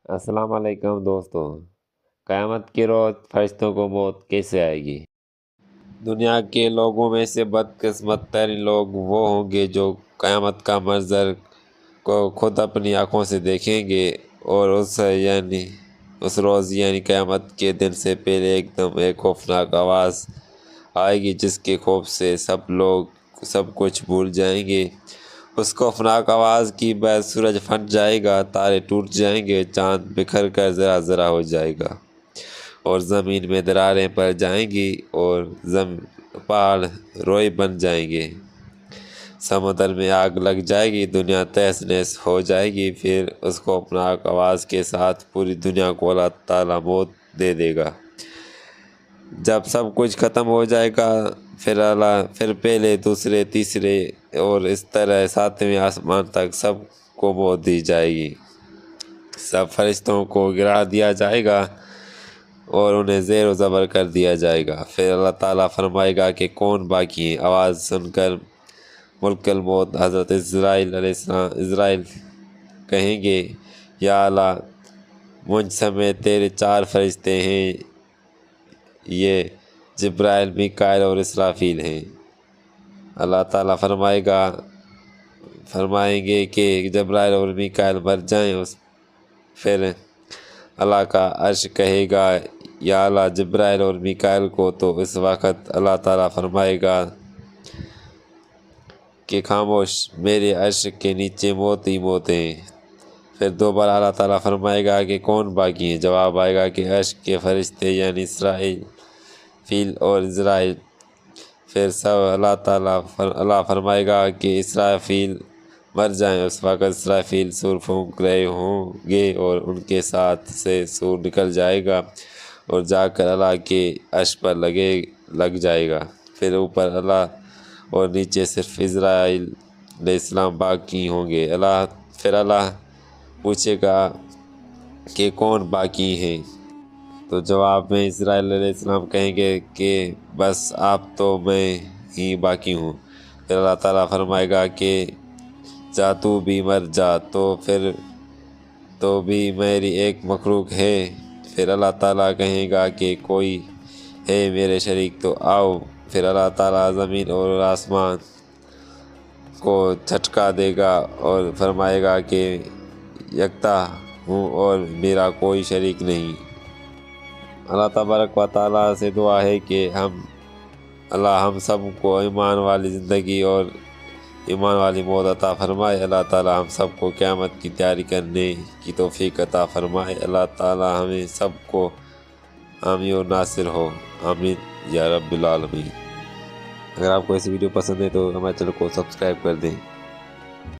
السلام علیکم دوستوں، قیامت کے روز فرشتوں کو موت کیسے آئے گی؟ دنیا کے لوگوں میں سے بدقسمت ترین لوگ وہ ہوں گے جو قیامت کا منظر کو خود اپنی آنکھوں سے دیکھیں گے اور اس روز یعنی قیامت کے دن سے پہلے ایک دم ایک خوفناک آواز آئے گی جس کے خوف سے سب لوگ سب کچھ بھول جائیں گے۔ اس خوفناک آواز کی بعد سورج پھٹ جائے گا، تارے ٹوٹ جائیں گے، چاند بکھر کر ذرا ذرا ہو جائے گا اور زمین میں دراریں پڑ جائیں گی اور پہاڑ روئی بن جائیں گے، سمندر میں آگ لگ جائے گی، دنیا تہس نہس ہو جائے گی۔ پھر اس خوفناک آواز کے ساتھ پوری دنیا کو اللہ تعالیٰ موت دے دے گا۔ جب سب کچھ ختم ہو جائے گا پھر پہلے، دوسرے، تیسرے اور اس طرح ساتویں آسمان تک سب کو موت دی جائے گی۔ سب فرشتوں کو گرا دیا جائے گا اور انہیں زیر و زبر کر دیا جائے گا۔ پھر اللہ تعالیٰ فرمائے گا کہ کون باقی ہیں؟ آواز سن کر ملک الموت حضرت اسرائیل کہیں گے، یا اللہ، مجھ سمیت تیرے 4 فرشتے ہیں، یہ جبرائیل، میکائیل اور اسرافیل ہیں۔ اللہ تعالیٰ فرمائیں گے کہ جبرائیل اور میکائیل مر جائیں۔ پھر اللہ کا عرش کہے گا، یا اللہ، جبرائیل اور میکائیل کو۔ تو اس وقت اللہ تعالیٰ فرمائے گا کہ خاموش، میرے عرش کے نیچے موت ہی موت ہیں۔ پھر دوبارہ اللہ تعالیٰ فرمائے گا کہ کون باقی ہیں؟ جواب آئے گا کہ عرش کے فرشتے یعنی اسرافیل اور جبرائیل۔ پھر اللہ فرمائے گا کہ اسرافیل مر جائیں۔ اس وقت اسرافیل سور پھونک رہے ہوں گے اور ان کے ساتھ سے سور نکل جائے گا اور جا کر اللہ کے عرش پر لگ جائے گا۔ پھر اوپر اللہ اور نیچے صرف اسرائیل علیہ السلام باقی ہوں گے۔ پھر اللہ پوچھے گا کہ کون باقی ہیں؟ تو جواب میں اسرائیل علیہ السلام کہیں گے کہ بس آپ تو میں ہی باقی ہوں۔ پھر اللہ تعالیٰ فرمائے گا کہ جا، تو بھی مر جا، تو بھی میری ایک مخلوق ہے۔ پھر اللہ تعالیٰ کہے گا کہ کوئی ہے میرے شریک، تو آؤ۔ پھر اللہ تعالیٰ زمین اور آسمان کو جھٹکا دے گا اور فرمائے گا کہ یکتا ہوں اور میرا کوئی شریک نہیں۔ اللہ تبارک و تعالیٰ سے دعا ہے کہ اللہ ہم سب کو ایمان والی زندگی اور ایمان والی موت عطا فرمائے۔ اللہ تعالیٰ ہم سب کو قیامت کی تیاری کرنے کی توفیق عطا فرمائے۔ اللہ تعالیٰ ہمیں سب کو حامی اور ناصر ہو، آمین یا رب العالمین۔ اگر آپ کو ایسی ویڈیو پسند ہے تو ہمارے چینل کو سبسکرائب کر دیں۔